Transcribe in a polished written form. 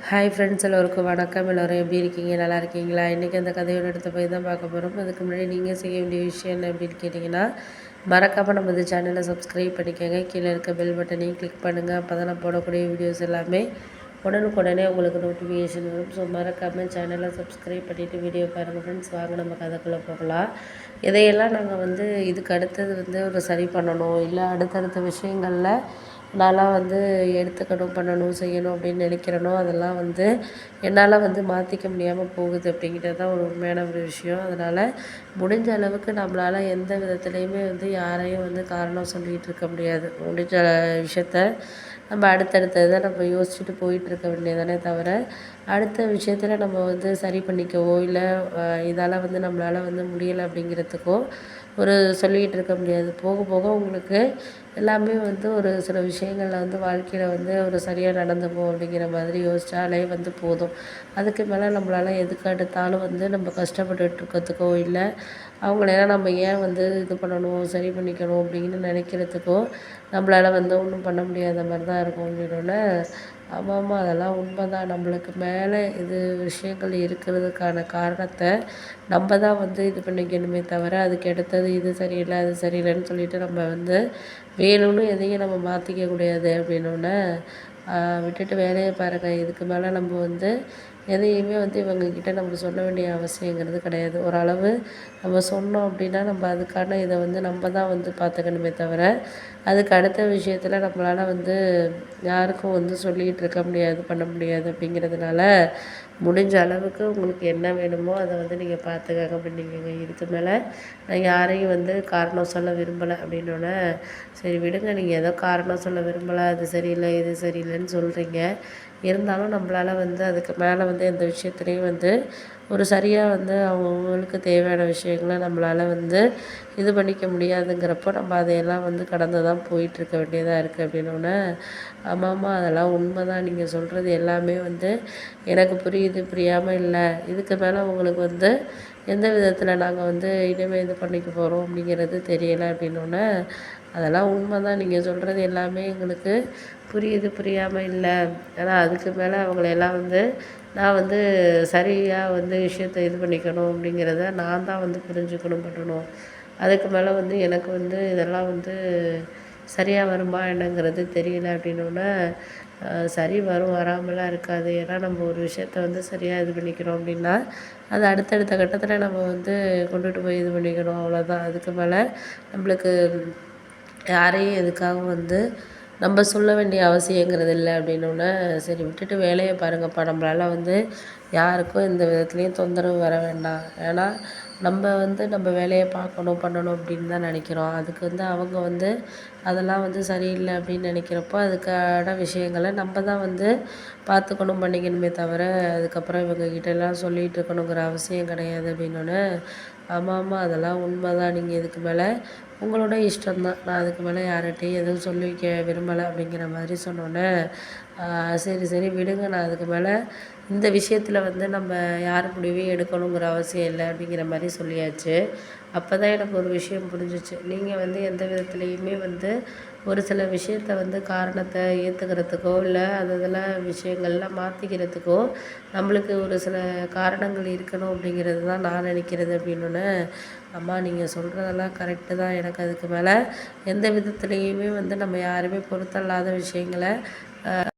Hi friends, எல்லோருக்கும் வணக்கம். எல்லோரும் எப்படி இருக்கீங்க? நல்லா இருக்கீங்களா? இன்றைக்கி அந்த கதையோட எடுத்து போய் தான் பார்க்க போகிறோம். அதுக்கு முன்னாடி நீங்கள் செய்ய வேண்டிய விஷயம் என்ன அப்படின்னு கேட்டிங்கன்னா, மறக்காமல் நம்ம இந்த சேனலை சப்ஸ்கிரைப் பண்ணிக்கோங்க. கீழே இருக்க பெல் பட்டனையும் கிளிக் பண்ணுங்கள். அப்போ தான் நான் போடக்கூடிய வீடியோஸ் எல்லாமே உடனுக்குடனே உங்களுக்கு நோட்டிஃபிகேஷன் வரும். ஸோ மறக்காமல் சேனலை சப்ஸ்கிரைப் பண்ணிவிட்டு வீடியோ பாருங்கள் ஃப்ரெண்ட்ஸ். வாங்க நம்ம கதைக்குள்ளே போகலாம். இதையெல்லாம் நாங்கள் இதுக்கு அடுத்தது ஒரு சரி பண்ணணும், இல்லை அடுத்தடுத்த விஷயங்களில் நான்லாம் எடுத்துக்கணும், பண்ணணும், செய்யணும் அப்படின்னு நினைக்கிறேனோ அதெல்லாம் என்னால் மாற்றிக்க முடியாமல் போகுது அப்படிங்கிறது தான் ஒரு உண்மையான ஒரு விஷயம். அதனால் முடிஞ்ச அளவுக்கு நம்மளால் எந்த விதத்துலேயுமே யாரையும் காரணம் சொல்லிகிட்டு இருக்க முடியாது. முடிஞ்ச விஷயத்த நம்ம அடுத்தடுத்ததை நம்ம யோசிச்சுட்டு போயிட்டுருக்க வேண்டியதானே தவிர, அடுத்த விஷயத்தில் நம்ம சரி பண்ணிக்கவோ, இல்லை இதால் நம்மளால் முடியலை அப்படிங்கிறதுக்கோ சொல்லிக்கிட்டு இருக்க முடியாது. போக போக உங்களுக்கு எல்லாமே ஒரு சில விஷயங்களில் வாழ்க்கையில் ஒரு சரியாக நடந்துக்கும் அப்படிங்கிற மாதிரி யோசித்தாலே போதும். அதுக்கு மேலே நம்மளால் எதுக்கு எடுத்தாலும் நம்ம கஷ்டப்பட்டுட்டு இருக்கிறதுக்கோ, இல்லை அவங்களெல்லாம் நம்ம ஏன் இது பண்ணணும், சரி பண்ணிக்கணும் அப்படின்னு நினைக்கிறதுக்கோ நம்மளால் ஒன்றும் பண்ண முடியாத மாதிரி தான் இருக்கும் அப்படின்னோடனே, ஆமாம் அதெல்லாம் உண்மை தான். நம்மளுக்கு மேலே விஷயங்கள் இருக்கிறதுக்கான காரணத்தை நம்ம தான் இது பண்ணிக்கணுமே தவிர, அதுக்கு அடுத்தது இது சரியில்லை, அது சரியில்லைன்னு சொல்லிட்டு நம்ம வேணும்னு எதையும் நம்ம மாற்றிக்க கூடாது அப்படின்னோடனே, விட்டுட்டு வேலையை பாருங்கள். இதுக்கு மேலே நம்ம எதையுமே இவங்கக்கிட்ட நம்ம சொல்ல வேண்டிய அவசியங்கிறது கிடையாது. ஓரளவு நம்ம சொன்னோம் அப்படின்னா நம்ம அதுக்கான இதை நம்ம தான் பார்த்துக்கணுமே தவிர, அதுக்கு அடுத்த விஷயத்தில் நம்மளால் யாருக்கும் சொல்லிக்கிட்டு இருக்க முடியாது, பண்ண முடியாது. அப்படிங்கிறதுனால முடிஞ்ச அளவுக்கு உங்களுக்கு என்ன வேணுமோ அதை நீங்கள் பார்த்துக்கங்க அப்படின்னீங்க. இதுக்கு மேலே நான் யாரையும் காரணம் சொல்ல விரும்பலை அப்படின்னோடனே, சரி விடுங்க, நீங்கள் ஏதோ காரணம் சொல்ல விரும்பலை, அது சரியில்லை, இது சரியில்லைன்னு சொல்கிறீங்க. இருந்தாலும் நம்மளால் அதுக்கு மேலே எந்த விஷயத்துலையும் ஒரு சரியாக அவங்கவுங்களுக்கு தேவையான விஷயங்களை நம்மளால் இது பண்ணிக்க முடியாதுங்கிறப்போ நம்ம அதையெல்லாம் கடந்து தான் போயிட்டுருக்க வேண்டியதாக இருக்குது அப்படின்னோடனே, ஆமாம்மா அதெல்லாம் உண்மை தான். நீங்கள் சொல்கிறது எல்லாமே எனக்கு புரியுது, புரியாமல் இல்லை. இதுக்கு மேலே உங்களுக்கு எந்த விதத்தில் நாங்கள் இனிமேல் இது பண்ணிக்க போகிறோம் அப்படிங்கிறது தெரியலை அப்படின்னோடனே, அதெல்லாம் உண்மை தான். நீங்கள் சொல்கிறது எல்லாமே எங்களுக்கு புரியுது, புரியாமல் இல்லை. ஏன்னா அதுக்கு மேலே அவங்களையெல்லாம் நான் சரியாக விஷயத்த இது பண்ணிக்கணும் அப்படிங்கிறத நான் தான் புரிஞ்சுக்கணும், பண்ணணும். அதுக்கு மேலே எனக்கு இதெல்லாம் சரியாக வருமா என்னங்கிறது தெரியல அப்படின்னோடனே, சரி வரும், வராமலாம் இருக்காது. ஏன்னா நம்ம ஒரு விஷயத்த சரியாக இது பண்ணிக்கிறோம் அப்படின்னா, அது அடுத்தடுத்த கட்டத்தில் நம்ம கொண்டுட்டு போய் இது பண்ணிக்கணும், அவ்வளோதான். அதுக்கு மேலே நம்மளுக்கு யாரையும் எதுக்காகவும் நம்ம சொல்ல வேண்டிய அவசியங்கிறது இல்லை அப்படின்னோடனே, சரி விட்டுட்டு வேலையை பாருங்கப்பா. நம்மளால் யாருக்கும் எந்த விதத்துலேயும் தொந்தரவு வர வேண்டாம். ஏன்னா நம்ம நம்ம வேலையை பார்க்கணும், பண்ணணும் அப்படின்னு தான் நினைக்கிறோம். அதுக்கு அவங்க அதெல்லாம் சரியில்லை அப்படின்னு நினைக்கிறப்போ, அதுக்கான விஷயங்களை நம்ம தான் பார்த்துக்கணும், பண்ணிக்கணுமே தவிர, அதுக்கப்புறம் இவங்ககிட்டலாம் சொல்லிகிட்டு இருக்கணுங்கிற அவசியம் கிடையாது அப்படின்னோடனே, ஆமாம் அதெல்லாம் உண்மை தான். நீங்கள் இதுக்கு மேலே உங்களோட இஷ்டம்தான். நான் அதுக்கு மேலே யார்கிட்டையும் எதுவும் சொல்லிக்க விரும்பலை அப்படிங்கிற மாதிரி சொன்னோன்னே, சரி சரி விடுங்க, நான் அதுக்கு மேலே இந்த விஷயத்தில் நம்ம யார் முடிவையும் எடுக்கணுங்கிற அவசியம் இல்லை அப்படிங்கிற மாதிரி சொல்லியாச்சு. அப்போ தான் எனக்கு ஒரு விஷயம் புரிஞ்சிச்சு. நீங்கள் எந்த விதத்துலேயுமே ஒரு சில விஷயத்த காரணத்தை ஏற்றுக்கிறதுக்கோ, இல்லை அதெல்லாம் விஷயங்கள்லாம் மாற்றிக்கிறதுக்கோ நம்மளுக்கு ஒரு சில காரணங்கள் இருக்கணும் அப்படிங்கிறது தான் நான் நினைக்கிறது அப்படின்னோடனே, அம்மா நீங்கள் சொல்கிறதெல்லாம் கரெக்டு தான். எனக்கு அதுக்கு மேலே எந்த விதத்துலேயுமே நம்ம யாருமே பொருத்தல்லாத விஷயங்களை